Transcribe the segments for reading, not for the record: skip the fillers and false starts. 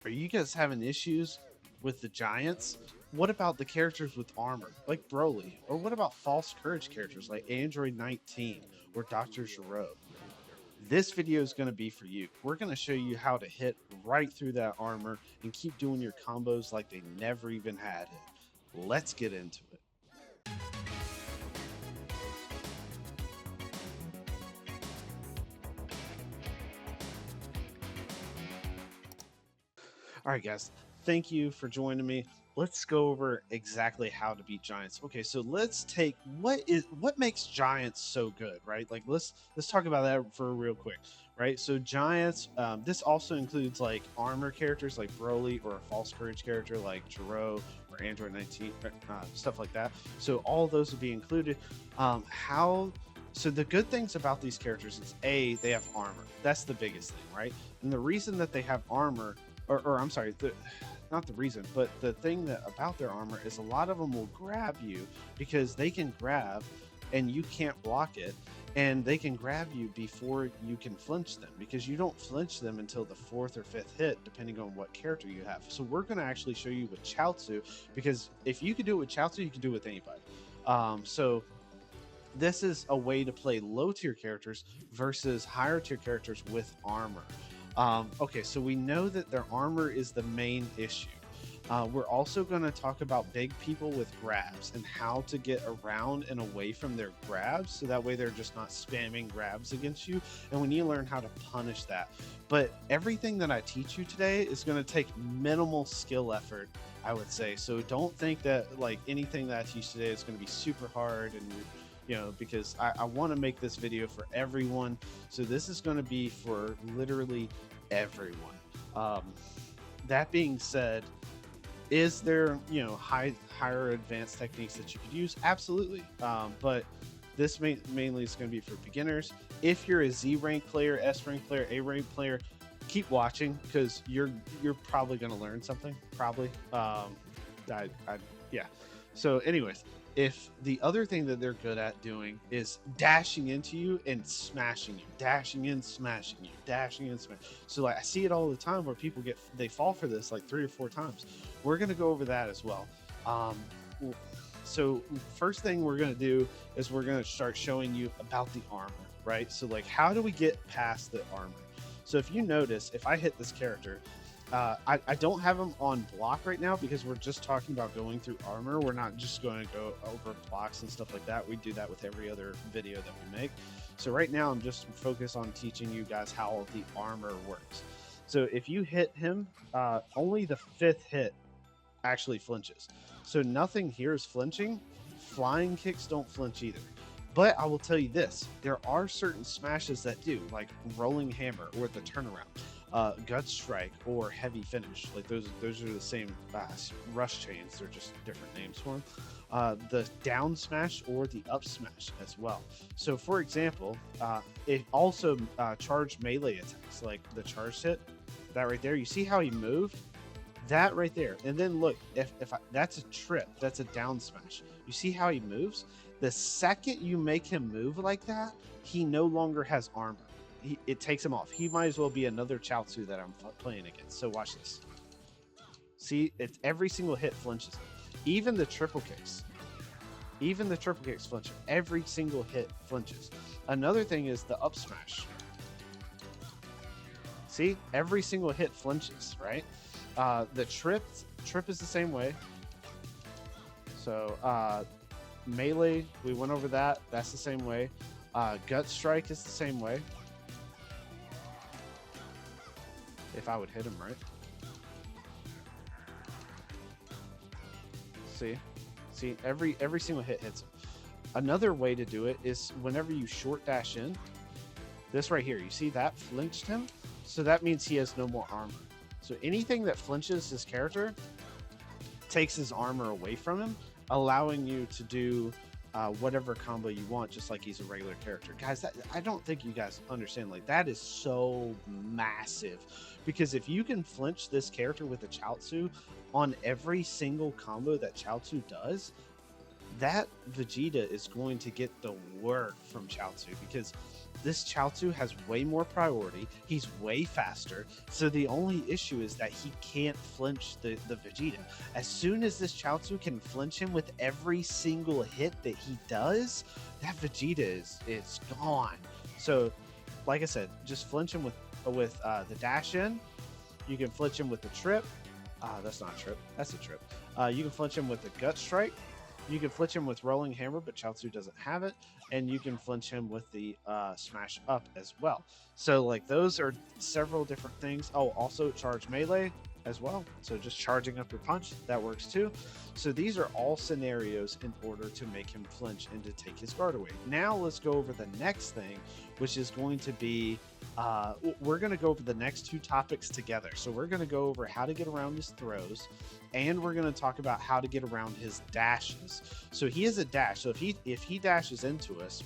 Are you guys having issues with the giants? What about the characters with armor, like Broly? Or what about false courage characters like Android 19 or Dr. Gero? This video is going to be for you. We're going to show you how to hit right through that armor and keep doing your combos like they never even had it. Let's get into it. All right, guys, thank you for joining me. Let's go over exactly how to beat giants. Okay, so let's take what makes giants so good, right? Like let's talk about that for real quick, right? So giants, this also includes like armor characters like Broly or a false courage character like Jiro or Android 19, stuff like that. So all those would be included. How so the good things about these characters is they have armor. That's the biggest thing, right? And the reason that they have armor or I'm sorry, not the reason, but the thing that about their armor is a lot of them will grab you because they can grab and you can't block it, and they can grab you before you can flinch them because you don't flinch them until the fourth or fifth hit, depending on what character you have. So we're going to actually show you with Chaozu, because if you can do it with Chaozu, you can do it with anybody. So this is a way to play low tier characters versus higher tier characters with armor. Okay, so we know that their armor is the main issue. We're also going to talk about big people with grabs and how to get around and away from their grabs so that way they're just not spamming grabs against you. And we need to learn how to punish that. But everything that I teach you today is going to take minimal skill effort, I would say. So don't think that like anything that I teach today is going to be super hard and because I want to make this video for everyone. So this is going to be for literally everyone. That being said, is there higher advanced techniques that you could use? Absolutely. But this mainly is going to be for beginners. If you're a Z rank player, S rank player, A rank player, keep watching because you're probably going to learn something. Probably. Yeah. So, anyways, if the other thing that they're good at doing is dashing into you and smashing you, dashing in, smashing you, dashing in, smash. So like I see it all the time where people they fall for this like 3 or 4 times. We're gonna go over that as well. Um, so first thing we're gonna do is we're gonna start showing you about the armor, right? So how do we get past the armor? So if you notice, if I hit this character, I don't have them on block right now because we're just talking about going through armor. We're not just going to go over blocks and stuff like that. We do that with every other video that we make. So right now I'm just focused on teaching you guys how the armor works. So if you hit him, only the fifth hit actually flinches. So nothing here is flinching. Flying kicks don't flinch either. But I will tell you this, there are certain smashes that do, like rolling hammer or the turnaround, gut strike or heavy finish. Like those are the same rush chains. They're just different names for them. The down smash or the up smash as well. So for example, it also charged melee attacks, like the charge hit, that right there. You see how he moved? That right there. And then look, if that's a trip, that's a down smash. You see how he moves? The second you make him move like that, he no longer has armor. It takes him off. He might as well be another Chaozu that I'm playing against. So watch this. See, it's every single hit flinches. Even the triple kicks. Even the triple kicks flinch. Every single hit flinches. Another thing is the up smash. See, every single hit flinches, right? The trip is the same way. So melee, we went over that. That's the same way. Gut strike is the same way. If I would hit him right. See, every single hit hits him. Another way to do it is whenever you short dash in, this right here, you see that flinched him? So that means he has no more armor. So anything that flinches his character takes his armor away from him, allowing you to do whatever combo you want, just like he's a regular character. Guys, I don't think you guys understand. Like, that is so massive. Because if you can flinch this character with a Chaozu on every single combo that Chaozu does, that Vegeta is going to get the work from Chaozu. Because this Chaozu has way more priority. He's way faster. So the only issue is that he can't flinch the Vegeta. As soon as this Chaozu can flinch him with every single hit that he does, that Vegeta is gone. So, like I said, just flinch him with the dash in. You can flinch him with the trip. That's not a trip. That's a trip. You can flinch him with the gut strike. You can flinch him with rolling hammer, but Chaozu doesn't have it. And you can flinch him with the smash up as well. So like those are several different things. Oh, also charge melee as well. So just charging up your punch, that works too. So these are all scenarios in order to make him flinch and to take his guard away. Now let's go over the next thing, which is going to be, we're going to go over the next two topics together. So we're going to go over how to get around his throws, and we're going to talk about how to get around his dashes. So he has a dash. So if he dashes into us,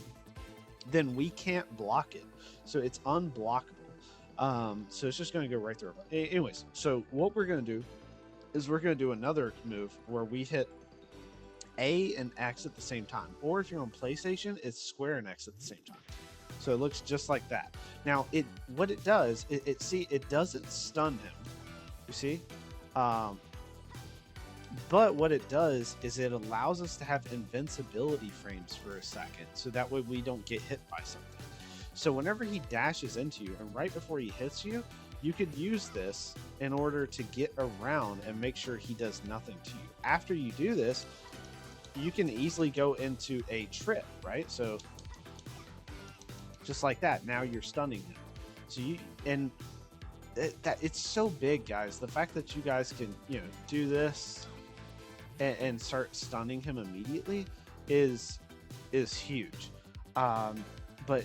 then we can't block it. So it's unblockable. So it's just going to go right through. Anyways, so what we're going to do is we're going to do another move where we hit A and X at the same time. Or if you're on PlayStation, it's square and X at the same time. So it looks just like that. Now, what it does, it doesn't stun him. You see? But what it does is it allows us to have invincibility frames for a second. So that way we don't get hit by something. So whenever he dashes into you and right before he hits you, you could use this in order to get around and make sure he does nothing to you. After you do this, you can easily go into a trip, right? So just like that, now you're stunning him. So it's so big, guys. The fact that you guys can, do this and start stunning him immediately is huge. But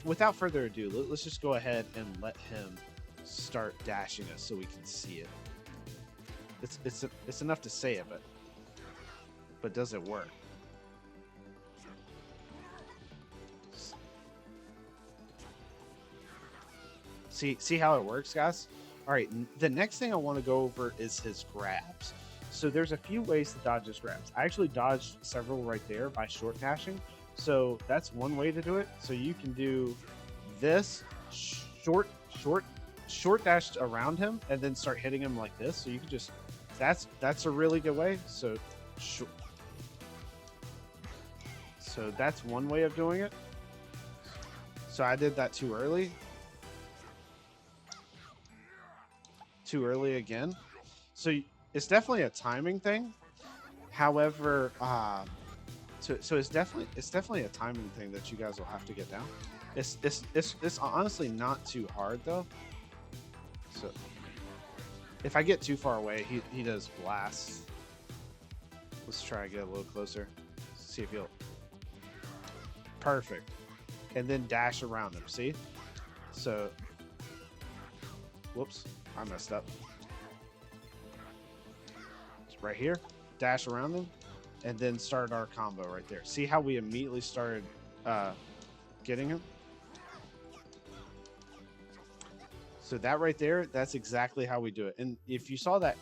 without further ado, let's just go ahead and let him start dashing us so we can see it. It's enough to say it, but does it work? See how it works, guys? All right, the next thing I want to go over is his grabs. So there's a few ways to dodge his grabs. I actually dodged several right there by short dashing. So that's one way to do it. So you can do this short dash around him and then start hitting him like this. So you can just, that's a really good way. So that's one way of doing it. So I did that too early. Too early again. So it's definitely a timing thing. However, so it's definitely a timing thing that you guys will have to get down. It's honestly not too hard though. So if I get too far away, he does blast. Let's try to get a little closer. See if he'll. Perfect. And then dash around him. See? So. Whoops. I messed up. It's right here. Dash around them. And then start our combo right there. See how we immediately started getting him? So that right there, that's exactly how we do it. And if you saw that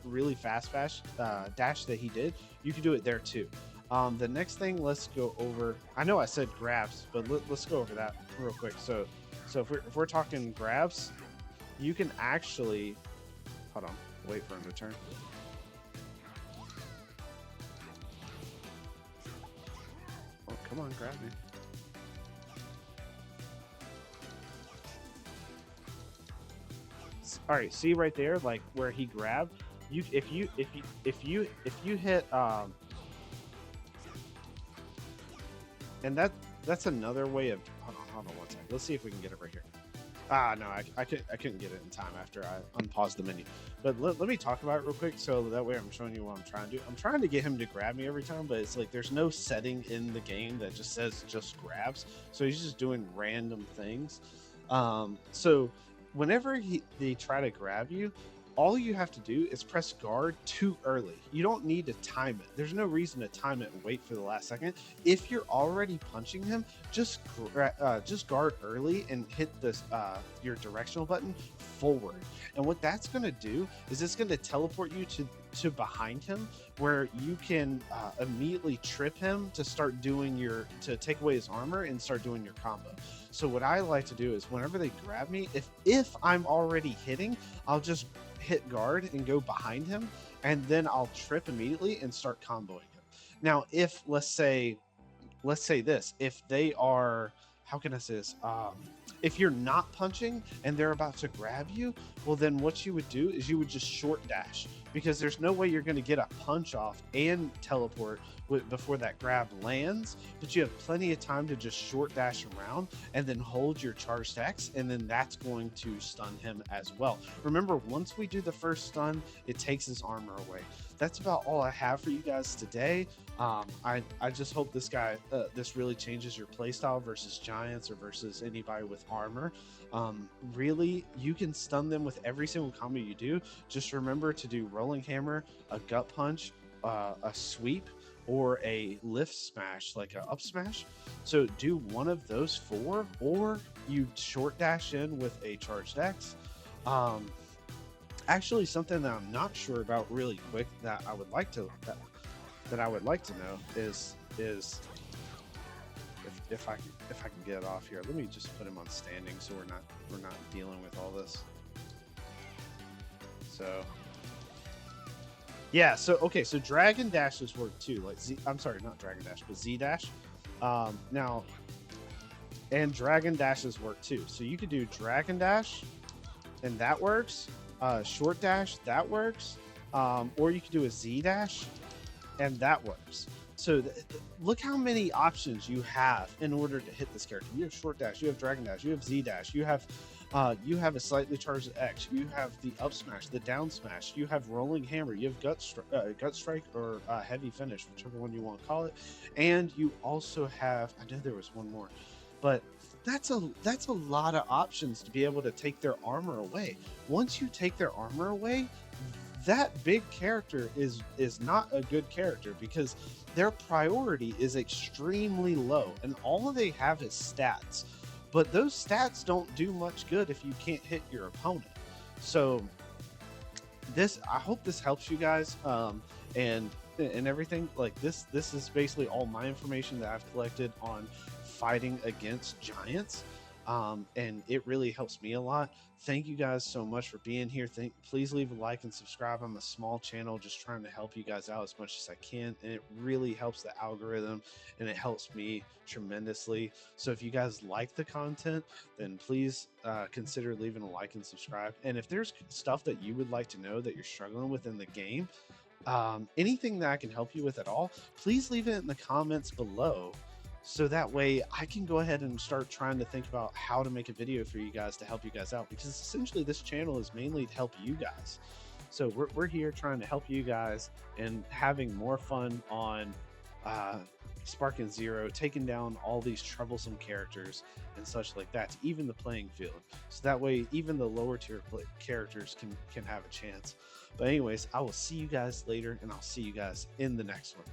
really fast dash that he did, you can do it there too. The next thing, let's go over. I know I said grabs, but let's go over that real quick. So if we're talking grabs, you can actually hold on, wait for him to turn. Oh, come on, grab me. All right, see right there, like where he grabbed. If you hit and that's another way of hold on one second. Let's see if we can get it right here. No, I couldn't get it in time after I unpaused the menu. But let me talk about it real quick so that way I'm showing you what I'm trying to do. I'm trying to get him to grab me every time, but it's like there's no setting in the game that just says just grabs. So he's just doing random things. So whenever they try to grab you, all you have to do is press guard too early. You don't need to time it. There's no reason to time it and wait for the last second. If you're already punching him, just guard early and hit this your directional button forward. And what that's going to do is it's going to teleport you to behind him, where you can immediately trip him to start doing to take away his armor and start doing your combo. So what I like to do is whenever they grab me, if I'm already hitting, I'll just hit guard and go behind him, and then I'll trip immediately and start comboing him. Now, if let's say this, if they are, how can I say this? If you're not punching and they're about to grab you, well, then what you would do is you would just short dash, because there's no way you're going to get a punch off and teleport before that grab lands, but you have plenty of time to just short dash around and then hold your charged X, and then that's going to stun him as well. Remember, once we do the first stun, it takes his armor away. That's about all I have for you guys today. I just hope this really changes your playstyle versus giants or versus anybody with armor. Really, you can stun them with every single combo you do. Just remember to do rolling hammer, a gut punch, a sweep, or a lift smash, like a up smash. So do one of those 4, or you short dash in with a charged X. Actually, something that I'm not sure about really quick that I would like to know is if I can get it off here. Let me just put him on standing so we're not dealing with all this. So yeah, so okay, so Dragon Dashes work too. Like I'm sorry, not Dragon Dash, but Z Dash. Now, and Dragon Dashes work too. So you could do Dragon Dash, and that works. Short Dash, that works. Or you could do a Z Dash, and that works. So look how many options you have in order to hit this character. You have Short Dash, you have Dragon Dash, you have Z Dash, you have a slightly charged X, you have the up smash, the down smash, you have rolling hammer, you have gut strike or heavy finish, whichever one you want to call it, and you also have, I know there was one more, but that's a lot of options to be able to take their armor away. Once you take their armor away, that big character is not a good character, because their priority is extremely low, and all they have is stats. But those stats don't do much good if you can't hit your opponent. So I hope this helps you guys, and everything. Like this is basically all my information that I've collected on fighting against giants, and it really helps me a lot. Thank you guys so much for being here. Please leave a like and subscribe. I'm a small channel just trying to help you guys out as much as I can, and it really helps the algorithm, and it helps me tremendously. So if you guys like the content, then please consider leaving a like and subscribe. And if there's stuff that you would like to know that you're struggling with in the game, anything that I can help you with at all, please leave it in the comments below, so that way I can go ahead and start trying to think about how to make a video for you guys to help you guys out, because essentially this channel is mainly to help you guys. So we're here trying to help you guys and having more fun on Sparking Zero, taking down all these troublesome characters and such like that to even the playing field, so that way even the lower tier characters can have a chance. But anyways, I will see you guys later, and I'll see you guys in the next one.